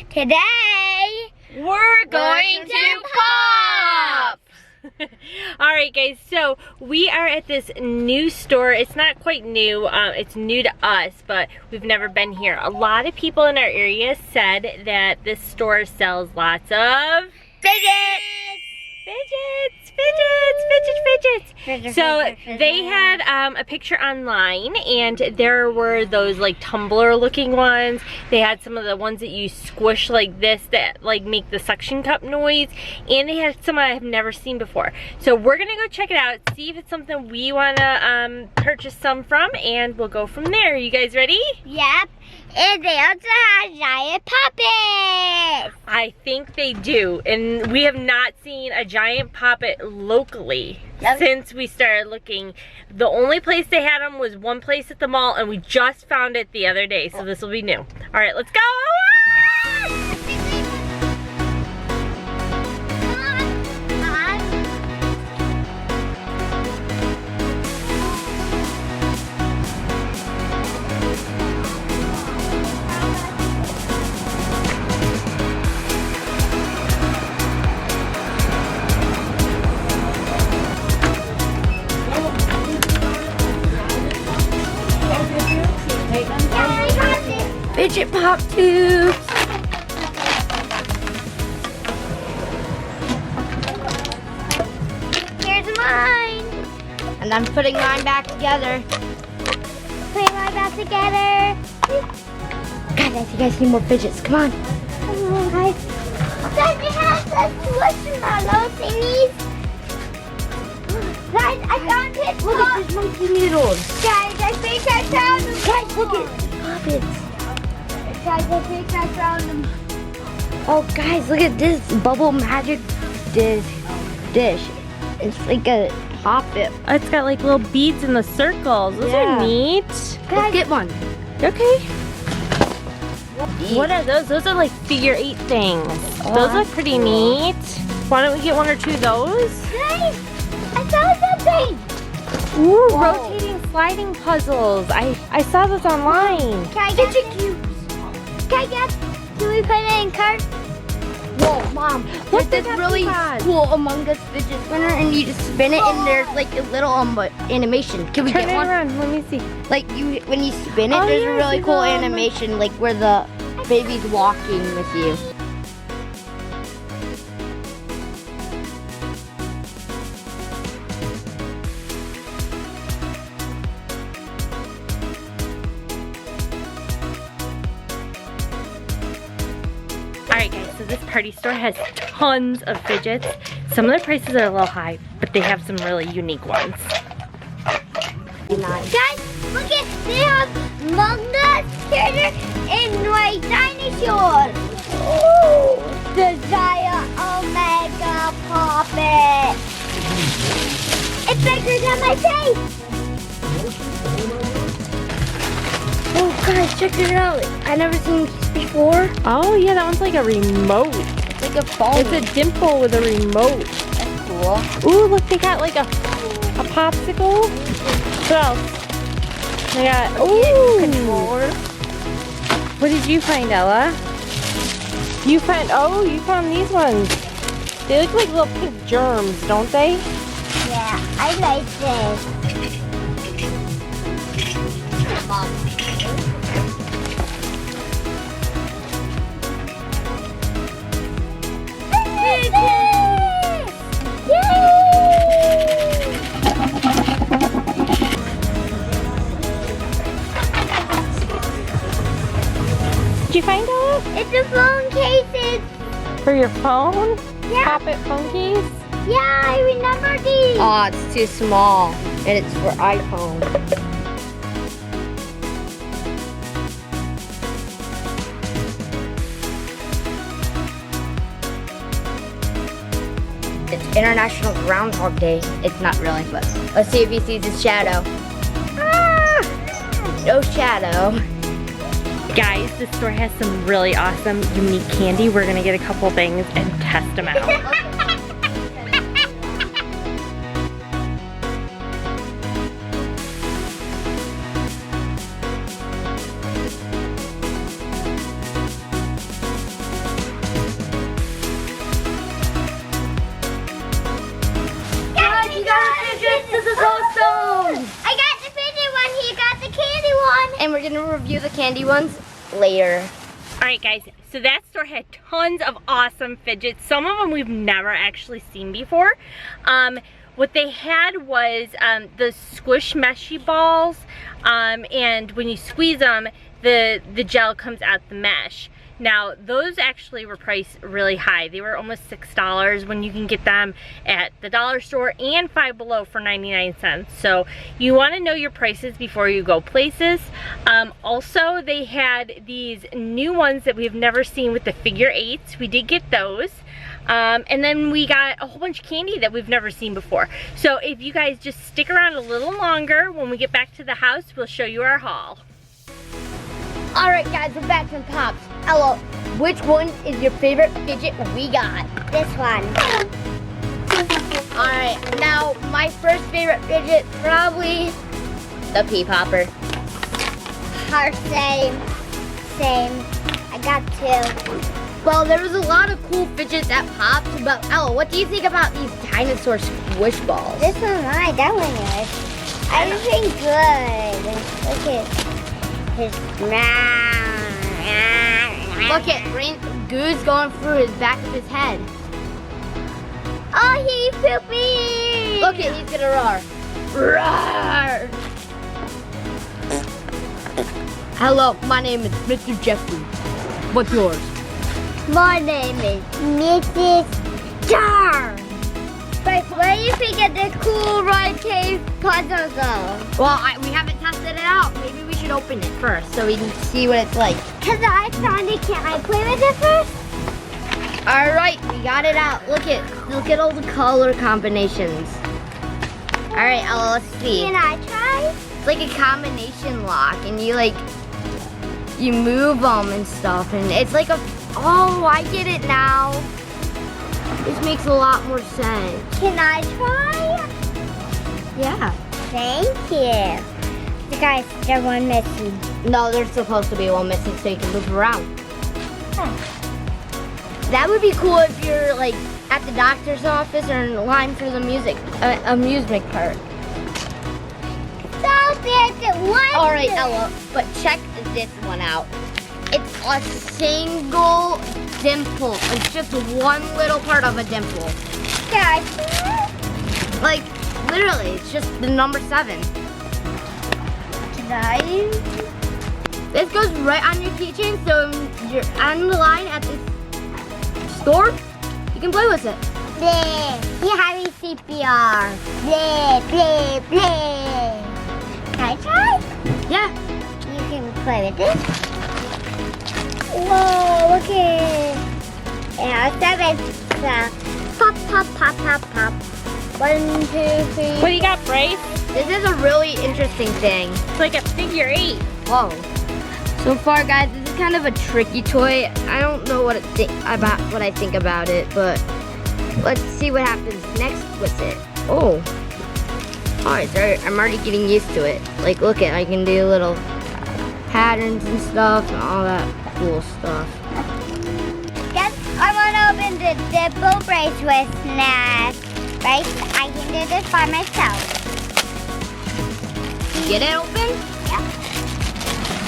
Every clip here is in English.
Today, we're going to pop! Alright guys, so we are at this new store. It's not quite new, it's new to us, but we've never been here. A lot of people in our area said that this store sells lots of fidgets! So they had a picture online, and there were those like tumbler looking ones. They had some of the ones that you squish like this that like make the suction cup noise, and they had some I have never seen before. So we're gonna go check it out, see if it's something we wanna purchase some from, and we'll go from there. You guys ready? Yep. And they also have giant puppets. I think they do, and we have not seen a giant puppet locally since we started looking. The only place they had them was one place at the mall, and we just found it the other day, so this will be new. All right, let's go. Fidget pop tubes. Here's mine. And I'm putting mine back together. Putting mine back together. Guys, I think I see more fidgets. Come on. Come on, guys. Guys, it has the squishmallow thingies. Guys, I found it. Look at this monkey noodles. Guys, I think I found them. Guys, look at puppets. Guys, I think I found them. Oh, guys, look at this bubble magic dish. It's like a puppet. It's got like little beads in the circles. Those are neat. Let's get one. Okay. What are those? Those are like figure 8 things. Those look pretty neat. Why don't we get one or two of those? Guys, I found something. Ooh, rotating sliding puzzles. I saw those online. Can I get your cubes? Can I get? Can we put it in cart? Whoa, Mom. Look, There's this really cool Among Us fidget spinner, and you just spin it, and there's like a little animation. Can we Turn get it one? around. Let me see. Like when you spin it, there's a really cool animation, like where the baby's walking with you. Alright guys, so this party store has tons of fidgets. Some of the prices are a little high, but they have some really unique ones. Guys, look at, they have manga, character, and like dinosaur. Ooh, the giant omega puppet. It's bigger than my face. Oh, guys, check it out. I never seen these before. Oh yeah, that one's like a remote. It's like a phone. It's a dimple with a remote. That's cool. Ooh, look, they got like a popsicle. What else? They got, ooh. Controller. What did you find, Ella? You found these ones. They look like little pink germs, don't they? Yeah, I like this. Mom. Did you find Ella? It's the phone cases. For your phone? Yeah. Pop-it phone case? Yeah, I remember these. Oh, it's too small, and it's for iPhone. It's International Groundhog Day. It's not really, but let's see if he sees his shadow. Ah! No shadow. Guys, this store has some really awesome, unique candy. We're gonna get a couple things and test them out. And we're gonna review the candy ones later. Alright guys, so that store had tons of awesome fidgets. Some of them we've never actually seen before. What they had was the Squish meshy balls, and when you squeeze them, the gel comes out the mesh. Now, those actually were priced really high. They were almost $6 when you can get them at the dollar store and Five Below for 99 cents. So you want to know your prices before you go places. Also, they had these new ones that we've never seen with the figure eights. We did get those. And then we got a whole bunch of candy that we've never seen before. So if you guys just stick around a little longer, when we get back to the house, we'll show you our haul. Alright guys, we're back from Pops. Ella, which one is your favorite fidget we got? This one. Alright, now my first favorite fidget, probably the pea popper. Her same. I got two. Well, there was a lot of cool fidgets at Pops, but Ella, what do you think about these dinosaur squish balls? This one, that one is. I think good. Look at his mouth. Look at Goo's going through his back of his head. Oh, he poopy. Look at, he's gonna roar. Roar! Hello, my name is Mr. Jeffrey. What's yours? My name is Mrs. Jar. But where do you think of the cool ride cave puzzle go? Well, we haven't tested it out. Maybe we should open it first so we can see what it's like. Cause I found it. Can I play with it first? All right, we got it out. Look at all the color combinations. All right, Ella, let's see. Can I try? It's like a combination lock, and you move them and stuff, and it's like a. Oh, I get it now. This makes a lot more sense. Can I try? Yeah. Thank you. You guys, there's one missing. No, there's supposed to be one missing so you can move around. That would be cool if you're like at the doctor's office or in line for the amusement park. So there's one. All right, Ella, but check this one out. It's a single dimple. It's just one little part of a dimple. Guys, Like, literally, it's just the number 7. This goes right on your keychain, so when you're on the line at the store, you can play with it. play. He having CPR. Play. Can I try? Yeah. You can play with it. Whoa, look at it. And 7. So, pop. 1, 2, 3. What do you got, Bryce? This is a really interesting thing. It's like a figure 8. Whoa. So far, guys, this is kind of a tricky toy. I don't know what I think about it, but let's see what happens next with it. Oh. Alright, I'm already getting used to it. Like, look at, I can do little patterns and stuff and all that cool stuff. Guess I want to open the Dimple bracelet next. Right? I can do this by myself. Get it open? Yeah.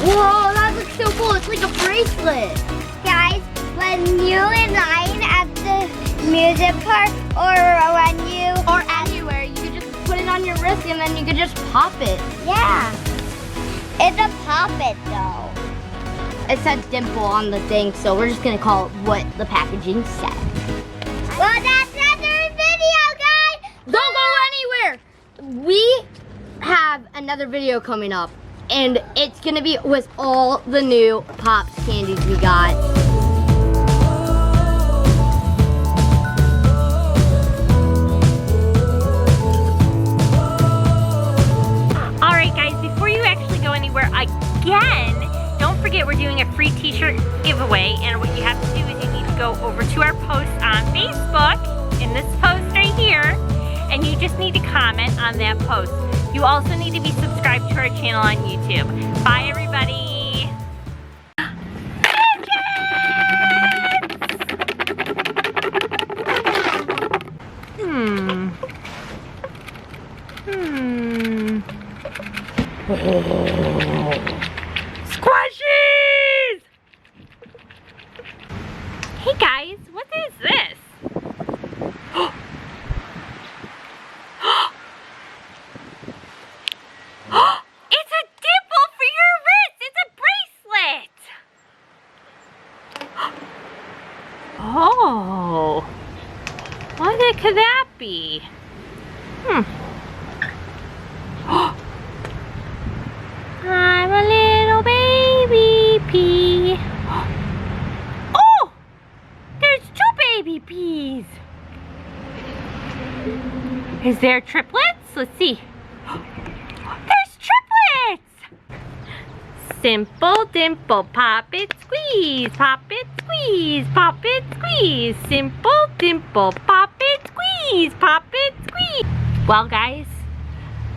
Whoa, that looks so cool. It's like a bracelet. Guys, when you in line at the music park or when you... Or anywhere, you could just put it on your wrist and then you could just pop it. Yeah. It's a pop-it though. It said Dimple on the thing, so we're just gonna call it what the packaging said. Well, that's another video, guys. Don't go anywhere! We have another video coming up, and it's gonna be with all the new Pops candies we got. Alright guys, before you actually go anywhere again, don't forget we're doing a free t-shirt giveaway, and what you have to do is you need to go over to our post on Facebook, in this post right here, and you just need to comment on that post. You also need to be subscribed to our channel on YouTube. Bye everybody! Fidgets! What could that be? I'm a little baby pea. Oh! There's 2 baby peas. Is there triplets? Let's see. There's triplets! Simple dimple, pop it, squeeze, pop it, squeeze, pop it, squeeze. Simple dimple, pop it, squeeze, pop it, squeeze. Well, guys,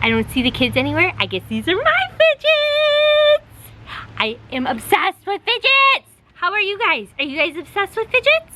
I don't see the kids anywhere. I guess these are my fidgets. I am obsessed with fidgets. How are you guys? Are you guys obsessed with fidgets?